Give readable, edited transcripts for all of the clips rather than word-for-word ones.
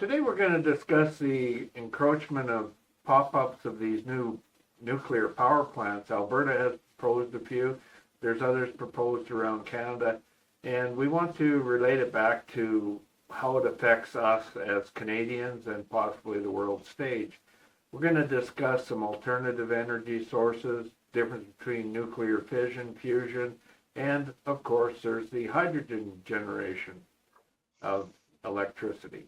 Today we're going to discuss the encroachment of pop-ups of these new nuclear power plants. Alberta has proposed a few. There's others proposed around Canada. And we want to relate it back to how it affects us as Canadians and possibly the world stage. We're going to discuss some alternative energy sources, difference between nuclear fission, fusion, and of course there's the hydrogen generation of electricity.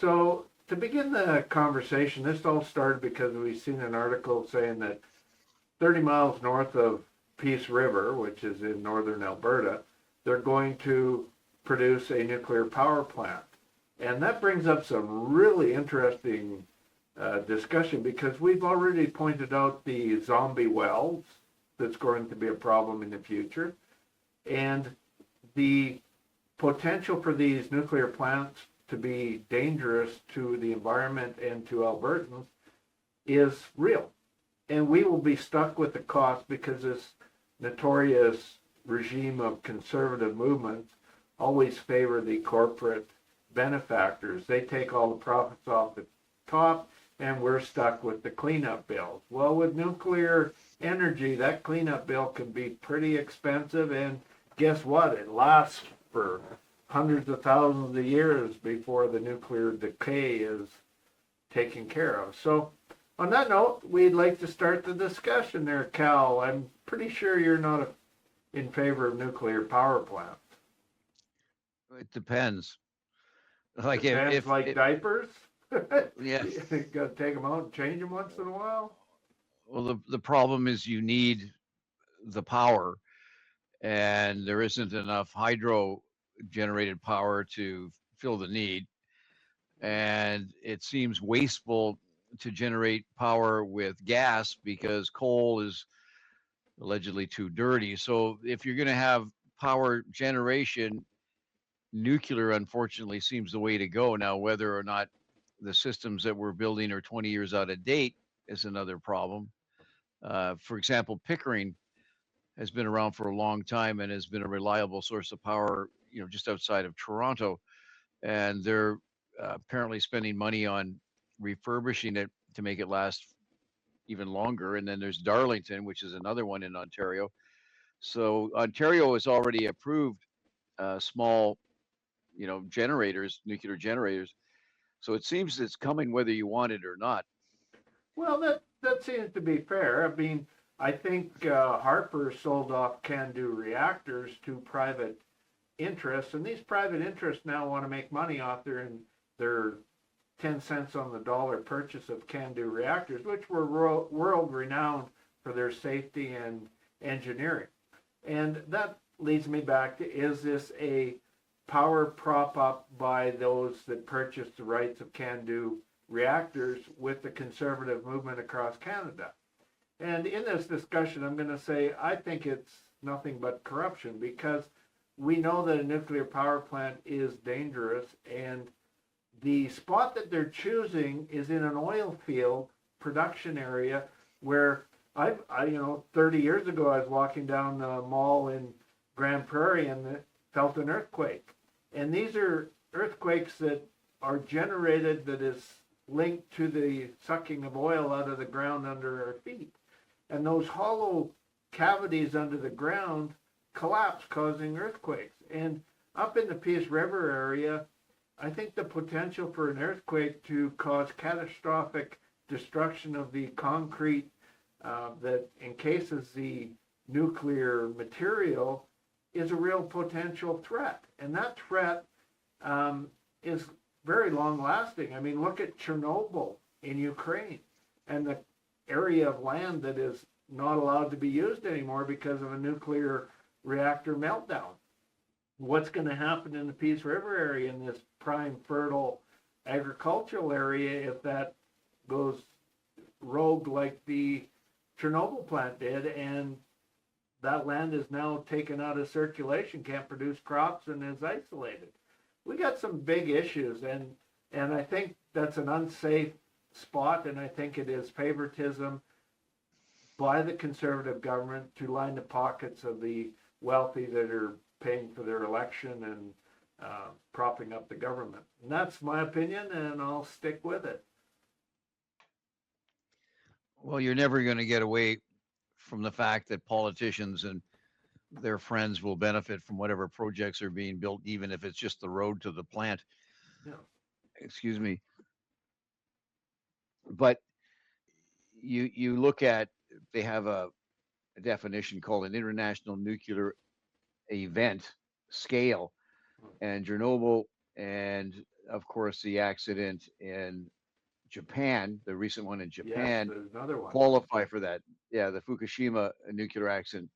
So to begin the conversation, this all started because we've seen an article saying that 30 miles north of Peace River, which is in northern Alberta, they're going to produce a nuclear power plant. And that brings up some really interesting discussion, because we've already pointed out the zombie wells that's going to be a problem in the future. And the potential for these nuclear plants to be dangerous to the environment and to Albertans is real. And we will be stuck with the cost because this notorious regime of conservative movements always favor the corporate benefactors. They take all the profits off the top, and we're stuck with the cleanup bills. Well, with nuclear energy, that cleanup bill can be pretty expensive, and guess what? It lasts for hundreds of thousands of years before the nuclear decay is taken care of. So on that note, we'd like to start the discussion there, Cal. I'm pretty sure you're not in favor of nuclear power plants. It depends. Like if diapers? Yeah. You got to take them out and change them once in a while? Well, the problem is you need the power, and there isn't enough hydro generated power to fill the need. And it seems wasteful to generate power with gas because coal is allegedly too dirty. So if you're going to have power generation, nuclear unfortunately seems the way to go. Now, whether or not the systems that we're building are 20 years out of date is another problem. For example, Pickering has been around for a long time and has been a reliable source of power, just outside of Toronto. And they're apparently spending money on refurbishing it to make it last even longer. And then there's Darlington, which is another one in Ontario. So Ontario has already approved small, generators, nuclear generators. So it seems it's coming whether you want it or not. Well, that seems to be fair. I mean, I think Harper sold off CANDU reactors to private interests, and these private interests now want to make money off their 10 cents on the dollar purchase of CANDU reactors, which were world renowned for their safety and engineering. And that leads me back to, is this a power prop up by those that purchased the rights of CANDU reactors with the conservative movement across Canada? And in this discussion, I'm going to say I think it's nothing but corruption, because we know that a nuclear power plant is dangerous, and the spot that they're choosing is in an oil field production area where I 30 years ago, I was walking down the mall in Grand Prairie and felt an earthquake. And these are earthquakes that are generated, that is linked to the sucking of oil out of the ground under our feet. And those hollow cavities under the ground collapse, causing earthquakes. And up in the Peace River area, I think the potential for an earthquake to cause catastrophic destruction of the concrete that encases the nuclear material is a real potential threat. And that threat is very long lasting. I mean, look at Chernobyl in Ukraine and the area of land that is not allowed to be used anymore because of a nuclear reactor meltdown. What's going to happen in the Peace River area, in this prime fertile agricultural area, if that goes rogue like the Chernobyl plant did, and that land is now taken out of circulation, can't produce crops, and is isolated? We got some big issues, and I think that's an unsafe spot, and I think it is favoritism by the conservative government to line the pockets of the wealthy that are paying for their election propping up the government. And that's my opinion, and I'll stick with it. Well, you're never going to get away from the fact that politicians and their friends will benefit from whatever projects are being built, even if it's just the road to the plant. Yeah. Excuse me. But you look at, they have a definition called an international nuclear event scale, and Chernobyl, and of course the accident in Japan, the recent one in Yes, Japan, there's another one. qualify for that. Yeah, the Fukushima nuclear accident.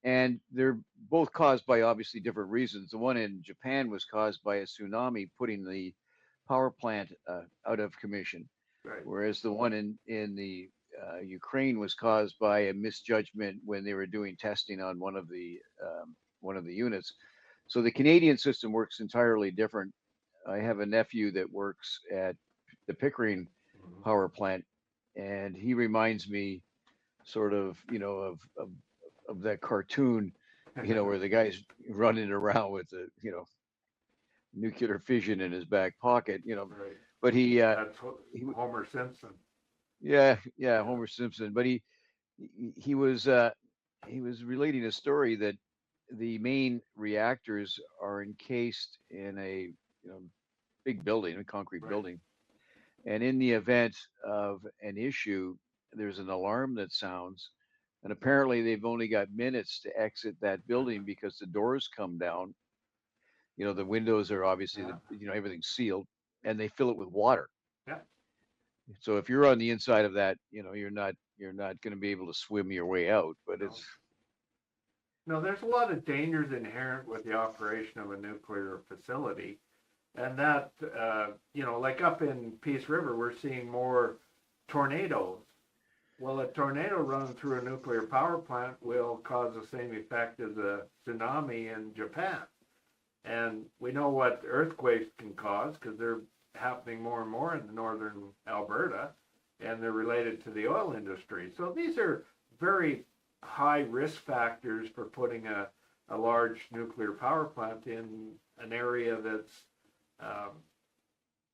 And they're both caused by obviously different reasons. The one in Japan was caused by a tsunami putting the power plant out of commission, Right. whereas the one in the Ukraine was caused by a misjudgment when they were doing testing on one of the units. So the Canadian system works entirely different. I have a nephew that works at the Pickering Mhm. power plant, and he reminds me sort of, of that cartoon, where the guy's running around with the, nuclear fission in his back pocket, Right. but That's he Homer Simpson. yeah, Yeah. Homer Simpson, but he was relating a story that the main reactors are encased in a, big building, a concrete Right. building. And in the event of an issue, there's an alarm that sounds. And apparently they've only got minutes to exit that building because the doors come down. The windows are obviously, Yeah. everything's sealed, and they fill it with water. Yeah. So if you're on the inside of that, you're not going to be able to swim your way out. But No. it's No, there's a lot of dangers inherent with the operation of a nuclear facility. And that, like up in Peace River, we're seeing more tornadoes. Well, a tornado running through a nuclear power plant will cause the same effect as a tsunami in Japan. And we know what earthquakes can cause because they're happening more and more in northern Alberta, and they're related to the oil industry. So these are very high risk factors for putting a large nuclear power plant in an area that's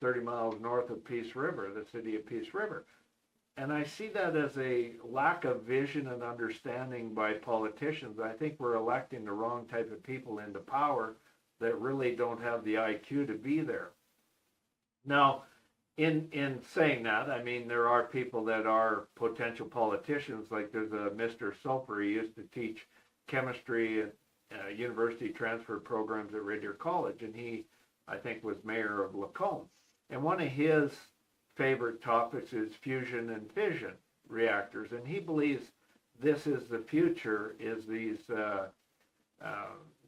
30 miles north of Peace River, the city of Peace River. And I see that as a lack of vision and understanding by politicians. I think we're electing the wrong type of people into power that really don't have the IQ to be there. Now, in saying that, I mean, there are people that are potential politicians, like there's a Mr. Soper. He used to teach chemistry at university transfer programs at Red Deer College, and he, I think, was mayor of Lacombe. And one of his favorite topics is fusion and fission reactors, and he believes this is the future, is these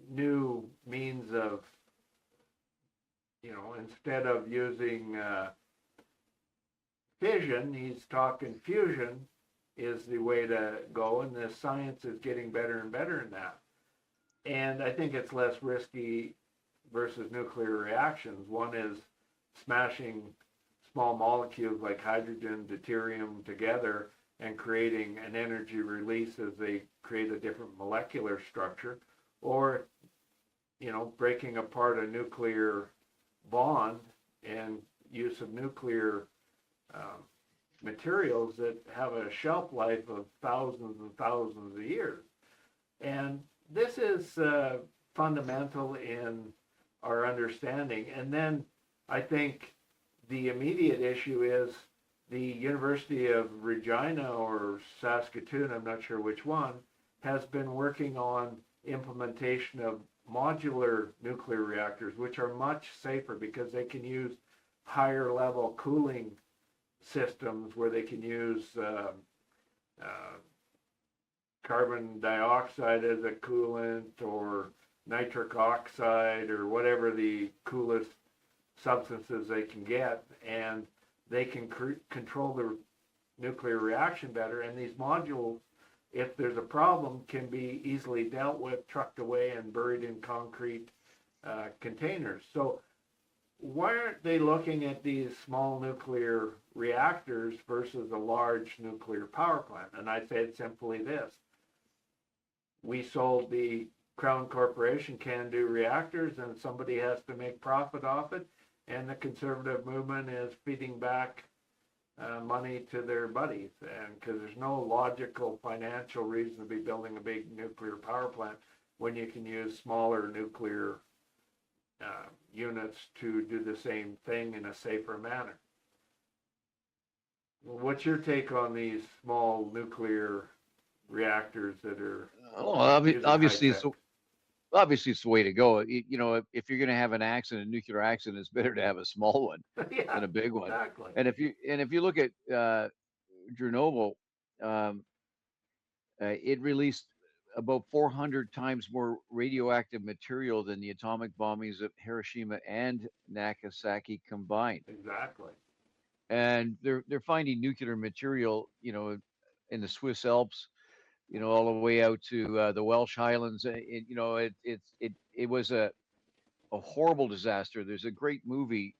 new means of, instead of using fission, he's talking fusion is the way to go, and the science is getting better and better in that. And I think it's less risky versus nuclear reactions. One is smashing small molecules like hydrogen, deuterium together and creating an energy release as they create a different molecular structure, or, breaking apart a nuclear bond and use of nuclear materials that have a shelf life of thousands and thousands of years. And this is fundamental in our understanding. And then I think the immediate issue is the University of Regina or Saskatoon, I'm not sure which one, has been working on implementation of modular nuclear reactors, which are much safer because they can use higher level cooling systems where they can use carbon dioxide as a coolant or nitric oxide or whatever the coolest substances they can get, and they can control the nuclear reaction better. And these modules, if there's a problem, can be easily dealt with, trucked away, and buried in concrete containers. So why aren't they looking at these small nuclear reactors versus a large nuclear power plant? And I said simply this: we sold the Crown Corporation, CANDU Reactors, and somebody has to make profit off it. And the conservative movement is feeding back money to their buddies, and because there's no logical financial reason to be building a big nuclear power plant when you can use smaller nuclear units to do the same thing in a safer manner. What's your take on these small nuclear reactors that are obviously it's the way to go. You know, if you're going to have an accident, a nuclear accident, it's better to have a small one yeah, than a big one. exactly. And if you look at Chernobyl, it released about 400 times more radioactive material than the atomic bombings of Hiroshima and Nagasaki combined. Exactly. And they're finding nuclear material, you know, in the Swiss Alps, you know, all the way out to the Welsh Highlands. You know, it was a horrible disaster. There's a great movie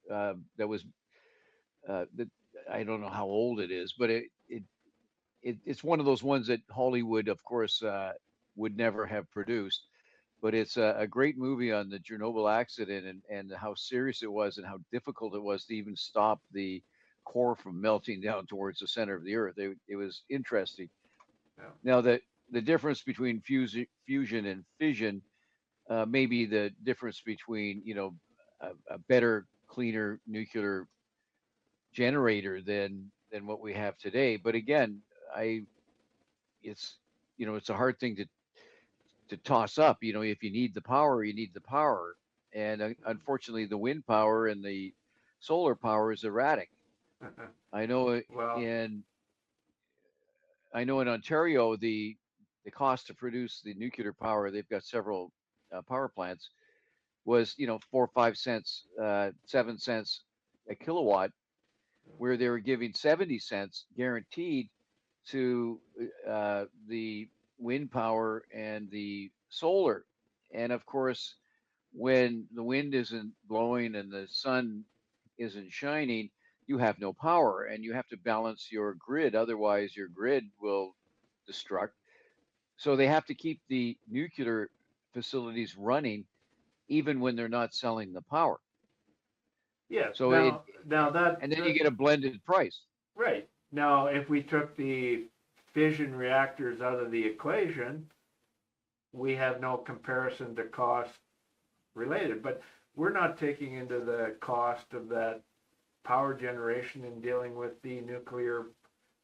that was that I don't know how old it is, but it's one of those ones that Hollywood, of course, would never have produced. But it's a great movie on the Chernobyl accident and how serious it was and how difficult it was to even stop the core from melting down towards the center of the Earth. It was interesting. Yeah. Now, the difference between fusion and fission may be the difference between, you know, a better, cleaner nuclear generator than what we have today. But again, it's, you know, it's a hard thing to toss up. You know, if you need the power, you need the power, and unfortunately, the wind power and the solar power is erratic. I know well, in Ontario, the cost to produce the nuclear power, they've got several power plants, was, you know, 4 or 5 cents, 7 cents a kilowatt, where they were giving 70 cents guaranteed to the wind power and the solar. And of course, when the wind isn't blowing and the sun isn't shining, you have no power and you have to balance your grid. Otherwise, your grid will destruct. So they have to keep the nuclear facilities running even when they're not selling the power. yes. So now that and then you get a blended price. right. Now, if we took the fission reactors out of the equation, we have no comparison to cost related. But we're not taking into the cost of that power generation in dealing with the nuclear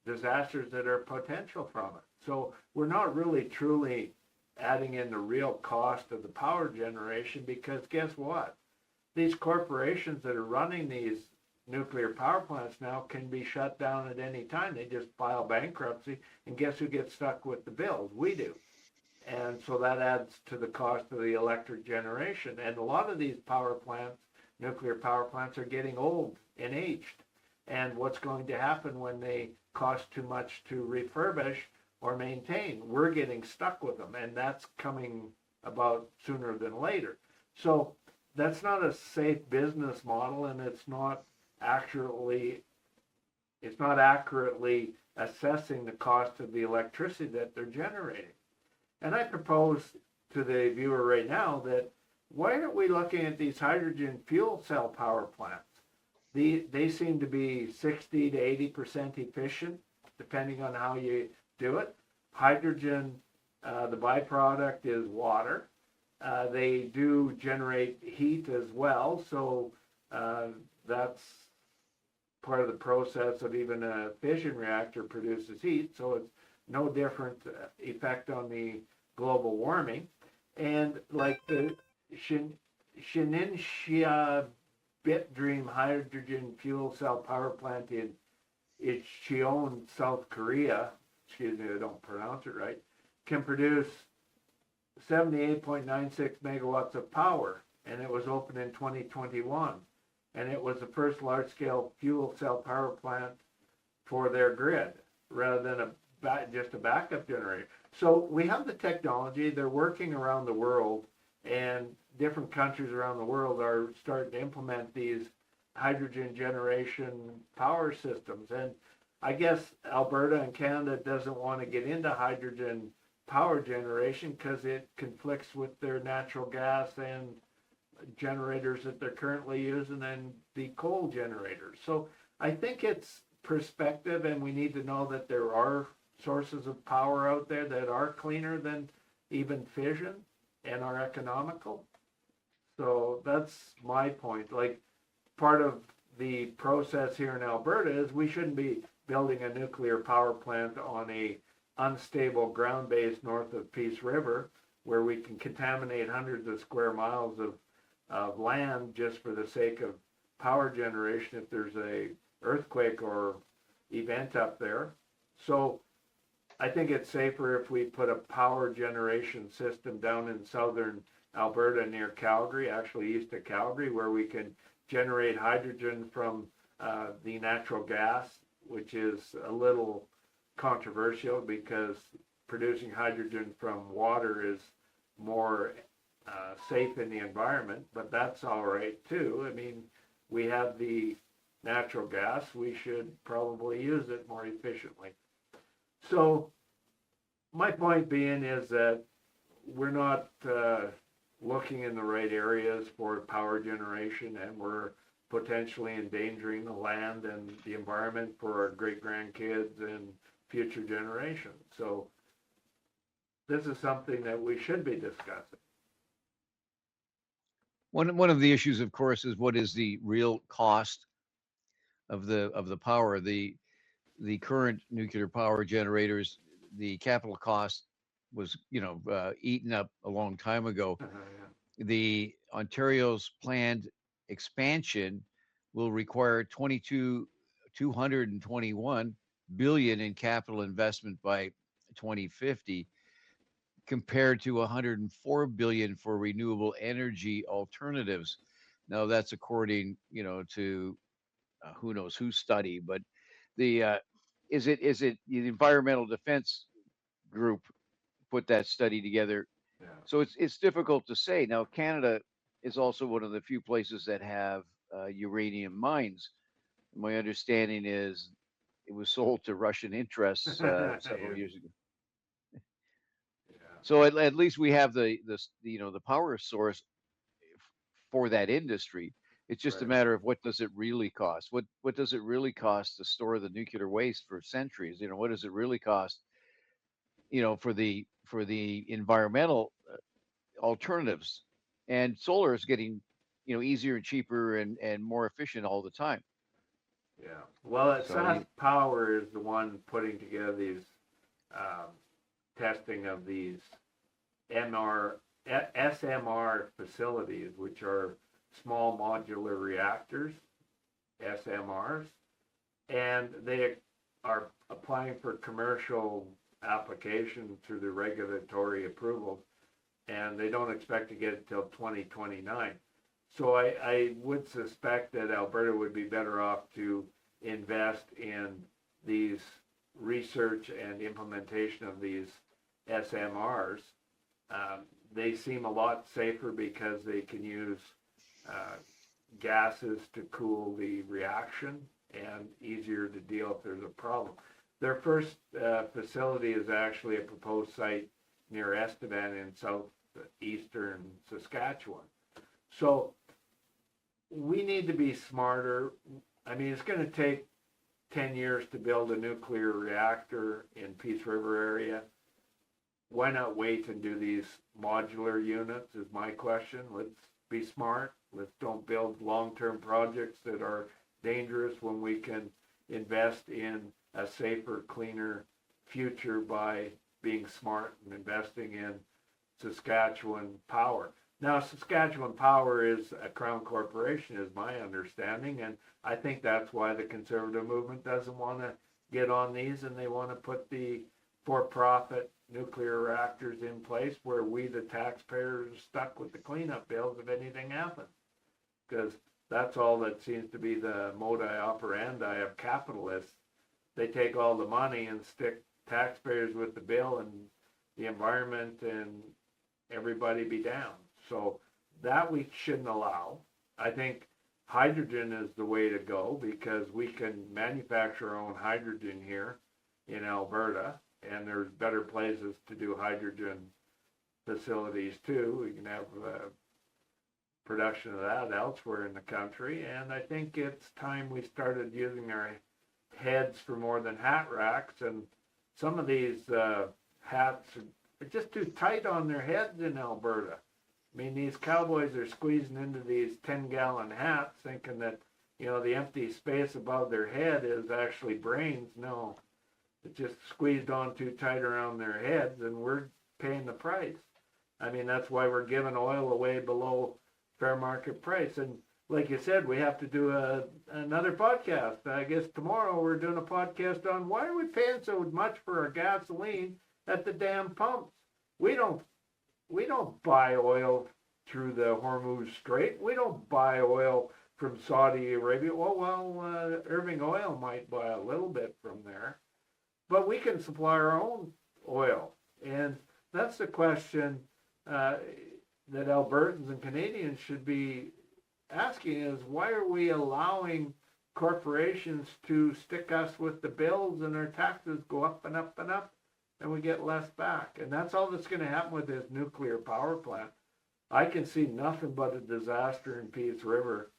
disasters that are potential from it. So we're not really truly adding in the real cost of the power generation, because guess what? These corporations that are running these nuclear power plants now can be shut down at any time. They just file bankruptcy, and guess who gets stuck with the bills? We do. And so that adds to the cost of the electric generation. And a lot of these power plants, nuclear power plants, are getting old and aged. And what's going to happen when they cost too much to refurbish or maintain? We're getting stuck with them, and that's coming about sooner than later. So that's not a safe business model, and it's not accurately assessing the cost of the electricity that they're generating. And I propose to the viewer right now that why aren't we looking at these hydrogen fuel cell power plants? They seem to be 60 to 80% efficient, depending on how you do it. Hydrogen, the byproduct is water. They do generate heat as well, so that's part of the process of even a fission reactor produces heat, so it's no different effect on the global warming. And like the Shininshia Bitdream hydrogen fuel cell power plant in Incheon, South Korea, excuse me, I don't pronounce it right, can produce 78.96 megawatts of power, and it was opened in 2021. And it was the first large-scale fuel cell power plant for their grid, rather than just a backup generator. So we have the technology. They're working around the world, and different countries around the world are starting to implement these hydrogen generation power systems. And I guess Alberta and Canada doesn't want to get into hydrogen power generation because it conflicts with their natural gas and generators that they're currently using and the coal generators. So I think it's perspective, and we need to know that there are sources of power out there that are cleaner than even fission and are economical. So that's my point. Like, part of the process here in Alberta is we shouldn't be building a nuclear power plant on a unstable ground base north of Peace River where we can contaminate hundreds of square miles of land just for the sake of power generation if there's a earthquake or event up there. So I think it's safer if we put a power generation system down in southern Alberta near Calgary, actually east of Calgary, where we can generate hydrogen from the natural gas, which is a little controversial because producing hydrogen from water is more safe in the environment, but that's all right too. I mean, we have the natural gas, we should probably use it more efficiently. So my point being is that we're not looking in the right areas for power generation, and we're potentially endangering the land and the environment for our great grandkids and future generations. So this is something that we should be discussing. One of the issues, of course, is what is the real cost of the power. The current nuclear power generators, the capital cost was eaten up a long time ago. Yeah. The Ontario's planned expansion will require 221 billion in capital investment by 2050, compared to 104 billion for renewable energy alternatives. Now that's according, to who knows whose study, but the is it the Environmental Defense Group put that study together? Yeah. So it's difficult to say. Now Canada is also one of the few places that have uranium mines. My understanding is it was sold to Russian interests several years ago. So at least we have the power source for that industry. It's just a matter of what does it really cost? What does it really cost to store the nuclear waste for centuries? What does it really cost? For the environmental alternatives, and solar is getting easier and cheaper and more efficient all the time. Yeah. Well, So Sask Power is the one putting together these testing of these SMR facilities, which are small modular reactors, SMRs, and they are applying for commercial application through the regulatory approvals, and they don't expect to get it till 2029. So I would suspect that Alberta would be better off to invest in these research and implementation of these SMRs. They seem a lot safer because they can use gases to cool the reaction and easier to deal if there's a problem. Their first facility is actually a proposed site near Estevan in southeastern Saskatchewan. So we need to be smarter. I mean, it's going to take 10 years to build a nuclear reactor in Peace River area. Why not wait and do these modular units is my question. Let's be smart. Let's don't build long-term projects that are dangerous when we can invest in a safer, cleaner future by being smart and investing in Saskatchewan Power. Now, Saskatchewan Power is a Crown corporation, is my understanding, and I think that's why the Conservative movement doesn't want to get on these, and they want to put the for-profit nuclear reactors in place where we, the taxpayers, are stuck with the cleanup bills if anything happens. Because that's all that seems to be the modus operandi of capitalists. They take all the money and stick taxpayers with the bill, and the environment and everybody be down. So that we shouldn't allow. I think hydrogen is the way to go because we can manufacture our own hydrogen here in Alberta. and there's better places to do hydrogen facilities too. We can have production of that elsewhere in the country, and I think it's time we started using our heads for more than hat racks, and some of these hats are just too tight on their heads in Alberta. I mean, these cowboys are squeezing into these 10-gallon hats thinking that, you know, the empty space above their head is actually brains. No, it's just squeezed on too tight around their heads, and we're paying the price. I mean, that's why we're giving oil away below fair market price. And like you said, we have to do another podcast. I guess tomorrow we're doing a podcast on why are we paying so much for our gasoline at the damn pumps. We don't buy oil through the Hormuz Strait. We don't buy oil from Saudi Arabia. Well, Irving Oil might buy a little bit from there, but we can supply our own oil. And that's the question that Albertans and Canadians should be asking is, why are we allowing corporations to stick us with the bills and our taxes go up and up and up, and we get less back? And that's all that's going to happen with this nuclear power plant. I can see nothing but a disaster in Peace River,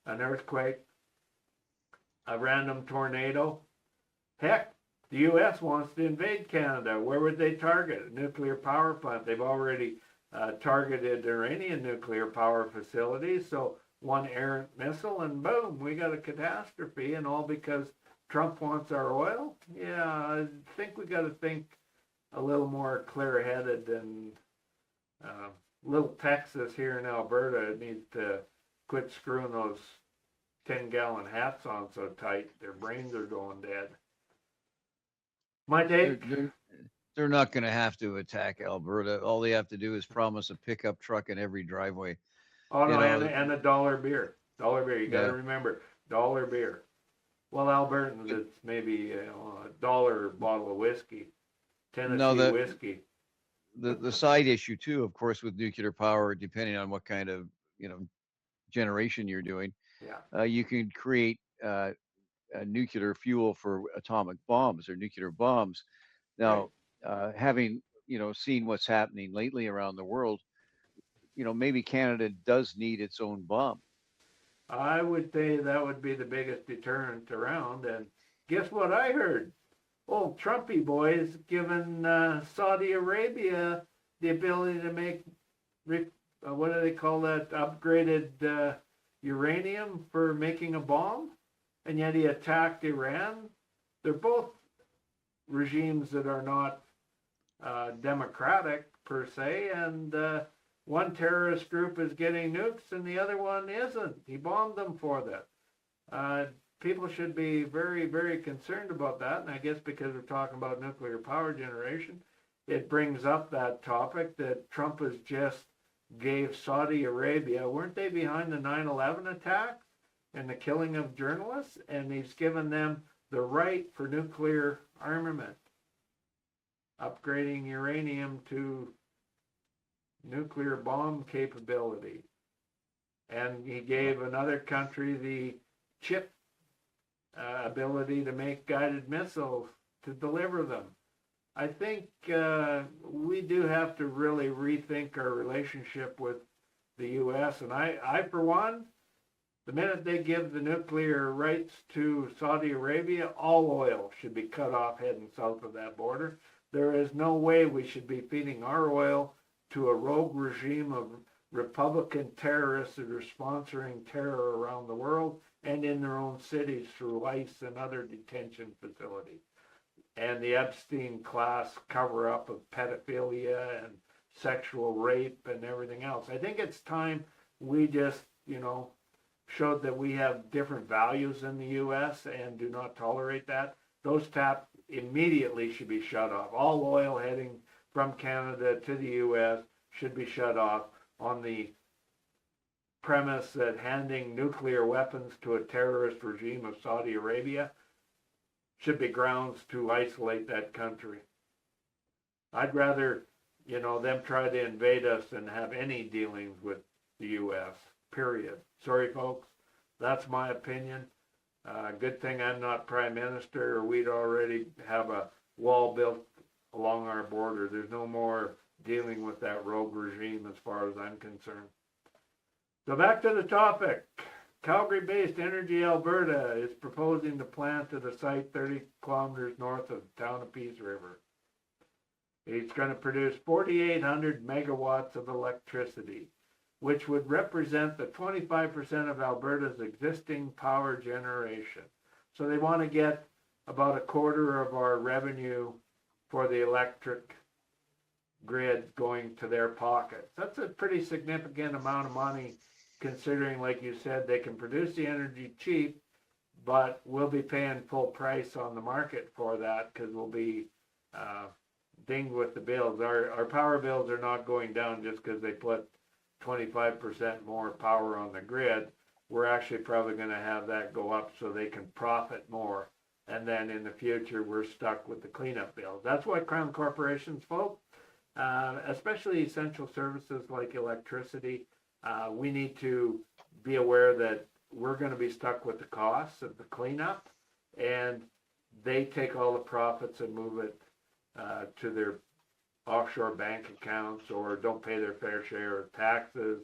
an earthquake, a random tornado. Heck, the U.S. wants to invade Canada. Where would they target? A nuclear power plant. They've already targeted Iranian nuclear power facilities. So one errant missile and boom, we got a catastrophe, and all because Trump wants our oil? Yeah, I think we got to think a little more clear-headed, and little Texas here in Alberta needs to quit screwing those 10-gallon hats on so tight. Their brains are going dead. My take? They're not going to have to attack Alberta. All they have to do is promise a pickup truck in every driveway. Oh, no, and a dollar beer. Dollar beer. You got to remember, dollar beer. Well, Albertans, it's maybe a $1 bottle of whiskey, Tennessee whiskey. The side issue too, of course, with nuclear power, depending on what kind of generation you're doing, you can create nuclear fuel for atomic bombs or nuclear bombs. Now, having seen what's happening lately around the world, maybe Canada does need its own bomb. I would say that would be the biggest deterrent around. And guess what I heard? Old Trumpy boys giving Saudi Arabia the ability to make, what do they call that, upgraded uranium for making a bomb? And yet he attacked Iran. They're both regimes that are not democratic per se, and one terrorist group is getting nukes and the other one isn't. He bombed them for that. People should be very, very concerned about that, and I guess because we're talking about nuclear power generation, it brings up that topic that Trump has just gave Saudi Arabia, weren't they behind the 9/11 attacks and the killing of journalists? And he's given them the right for nuclear armament, upgrading uranium to nuclear bomb capability. And he gave another country the chip ability to make guided missiles to deliver them. I think we do have to really rethink our relationship with the U.S. And I, for one, the minute they give the nuclear rights to Saudi Arabia, all oil should be cut off heading south of that border. There is no way we should be feeding our oil to a rogue regime of Republican terrorists that are sponsoring terror around the world and in their own cities through ICE and other detention facilities. And the Epstein class cover-up of pedophilia and sexual rape and everything else. I think it's time we just, showed that we have different values in the U.S. and do not tolerate that. Those taps immediately should be shut off. All oil heading from Canada to the U.S. should be shut off on the premise that handing nuclear weapons to a terrorist regime of Saudi Arabia should be grounds to isolate that country. I'd rather, them try to invade us than have any dealings with the U.S., period. Sorry, folks. That's my opinion. Good thing I'm not prime minister, or we'd already have a wall built along our border. There's no more dealing with that rogue regime as far as I'm concerned. So back to the topic. Calgary-based Energy Alberta is proposing to plant at a site 30 kilometers north of the town of Peace River. It's going to produce 4,800 megawatts of electricity, which would represent the 25% of Alberta's existing power generation. So they want to get about a quarter of our revenue for the electric grid going to their pockets. That's a pretty significant amount of money, considering, like you said, they can produce the energy cheap, but we'll be paying full price on the market for that because we'll be dinged with the bills. Our power bills are not going down just because they put 25% more power on the grid. We're actually probably going to have that go up so they can profit more. And then in the future, we're stuck with the cleanup bills. That's why Crown corporations, folks, especially essential services like electricity, we need to be aware that we're going to be stuck with the costs of the cleanup, and they take all the profits and move it to their offshore bank accounts or don't pay their fair share of taxes,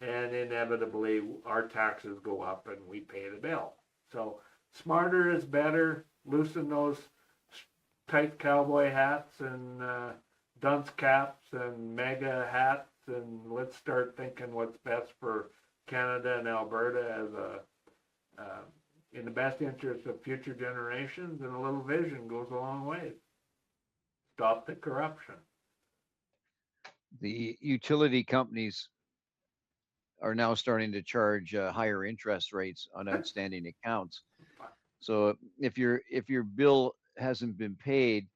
and inevitably our taxes go up and we pay the bill. So smarter is better. Loosen those tight cowboy hats and dunce caps and mega hats, and let's start thinking what's best for Canada and Alberta as in the best interest of future generations, and a little vision goes a long way. Stop the corruption. The utility companies are now starting to charge higher interest rates on outstanding accounts. So if your bill hasn't been paid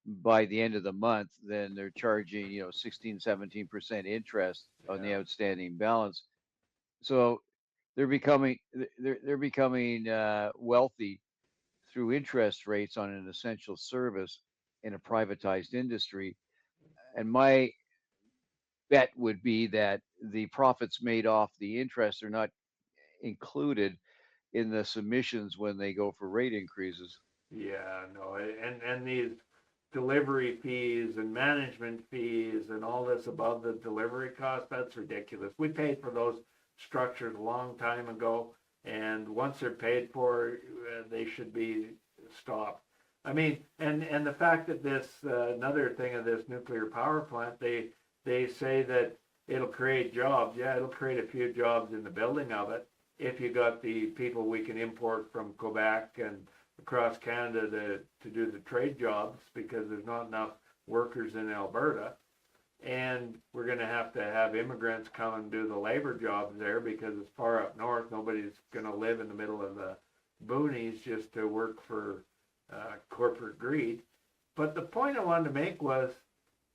by the end of the month, then they're charging 16-17% interest on the outstanding balance. So they're becoming wealthy through interest rates on an essential service in a privatized industry. And my bet would be that the profits made off the interest are not included in the submissions when they go for rate increases. Yeah, no, and these delivery fees and management fees and all this above the delivery cost, that's ridiculous. We paid for those structures a long time ago, and once they're paid for, they should be stopped. I mean, and the fact that this, another thing of this nuclear power plant, they say that it'll create jobs. Yeah, it'll create a few jobs in the building of it if you got the people we can import from Quebec and across Canada to do the trade jobs, because there's not enough workers in Alberta. And we're going to have immigrants come and do the labor jobs there because it's far up north. Nobody's going to live in the middle of the boonies just to work for corporate greed. But the point I wanted to make was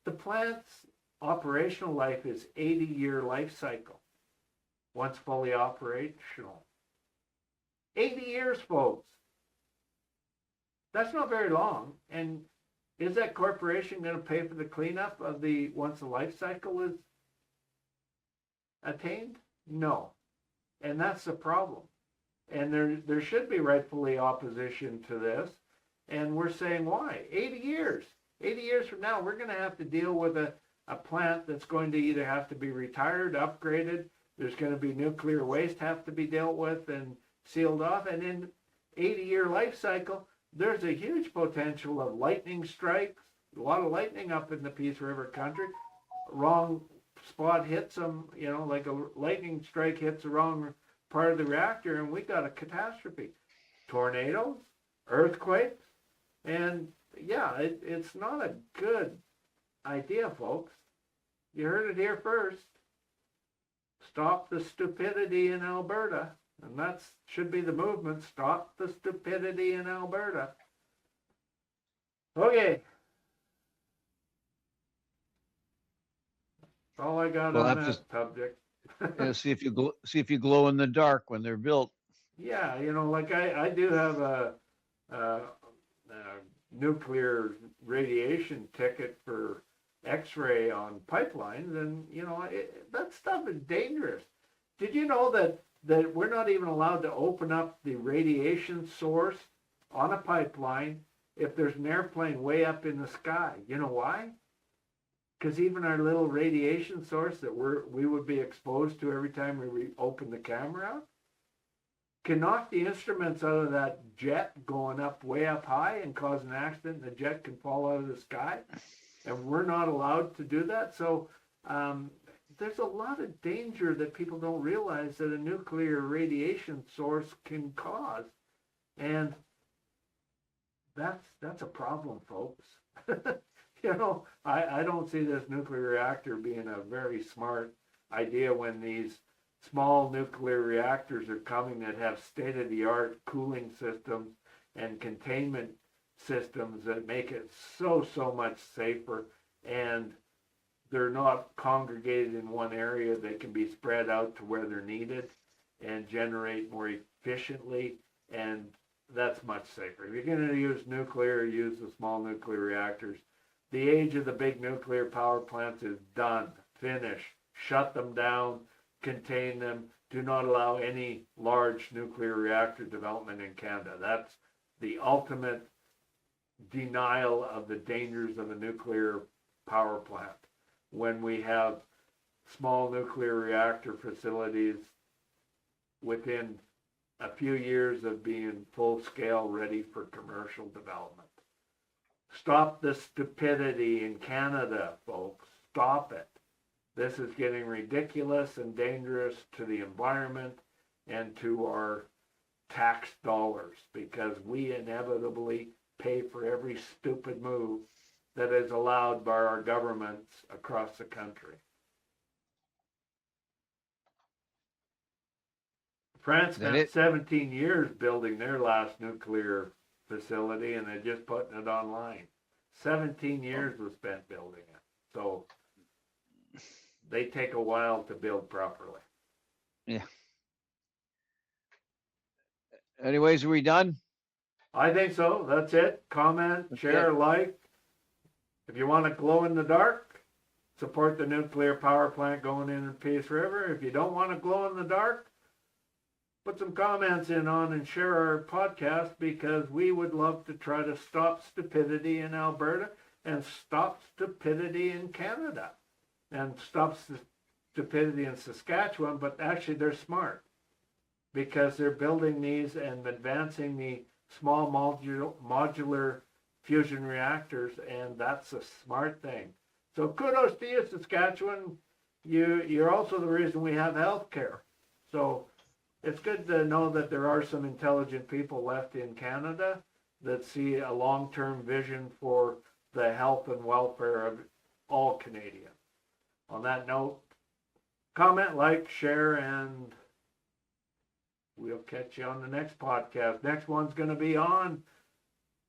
the plant's operational life is 80-year life cycle once fully operational. 80 years, folks. That's not very long. And is that corporation going to pay for the cleanup of once the life cycle is attained? No. And that's the problem. And there should be rightfully opposition to this. And we're saying, why? 80 years. 80 years from now, we're going to have to deal with a plant that's going to either have to be retired, upgraded. There's going to be nuclear waste have to be dealt with and sealed off. And in 80-year life cycle, there's a huge potential of lightning strikes, a lot of lightning up in the Peace River country. Wrong spot hits them, like a lightning strike hits the wrong part of the reactor, and we got a catastrophe. Tornadoes, earthquakes, and yeah, it's not a good idea, folks. You heard it here first. Stop the stupidity in Alberta. And that should be the movement. Stop the stupidity in Alberta. Okay. That's all I got on that subject. See if you glow in the dark when they're built. Yeah, like I do have a nuclear radiation ticket for X-ray on pipelines, and that stuff is dangerous. Did you know that we're not even allowed to open up the radiation source on a pipeline if there's an airplane way up in the sky. You know why? Because even our little radiation source that we would be exposed to every time we open the camera up can knock the instruments out of that jet going up way up high and cause an accident, and the jet can fall out of the sky. And we're not allowed to do that. So there's a lot of danger that people don't realize that a nuclear radiation source can cause. And that's a problem, folks. You know, I don't see this nuclear reactor being a very smart idea when these small nuclear reactors are coming that have state-of-the-art cooling systems and containment systems that make it so much safer, and they're not congregated in one area. They can be spread out to where they're needed and generate more efficiently, and that's much safer. If you're going to use nuclear, use the small nuclear reactors. The age of the big nuclear power plants is done, finished. Shut them down, contain them. Do not allow any large nuclear reactor development in Canada. That's the ultimate denial of the dangers of a nuclear power plant. When we have small nuclear reactor facilities within a few years of being full scale ready for commercial development. Stop the stupidity in Canada, folks. Stop it. This is getting ridiculous and dangerous to the environment and to our tax dollars, because we inevitably pay for every stupid move that is allowed by our governments across the country. France spent 17 years building their last nuclear facility, and they're just putting it online. 17 years was spent building it. So they take a while to build properly. Yeah. Anyways, are we done? I think so. That's it. Comment, share, like. If you want to glow in the dark, support the nuclear power plant going in Peace River. If you don't want to glow in the dark, put some comments in on and share our podcast, because we would love to try to stop stupidity in Alberta and stop stupidity in Canada and stop stupidity in Saskatchewan. But actually they're smart, because they're building these and advancing the small modular fusion reactors, and that's a smart thing. So kudos to you, Saskatchewan. You're also the reason we have health care. So it's good to know that there are some intelligent people left in Canada that see a long-term vision for the health and welfare of all Canadians. On that note, comment, like, share, and we'll catch you on the next podcast. Next one's going to be on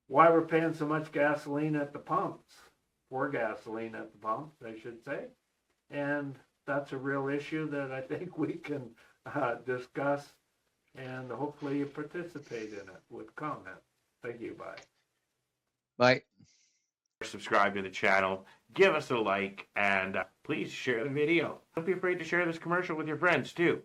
why we're paying so much gasoline at the pumps, for gasoline at the pumps, I should say. And that's a real issue that I think we can discuss, and hopefully you participate in it with comments. Thank you. Bye. Bye. Subscribe to the channel, give us a like, and please share the video. Don't be afraid to share this commercial with your friends too.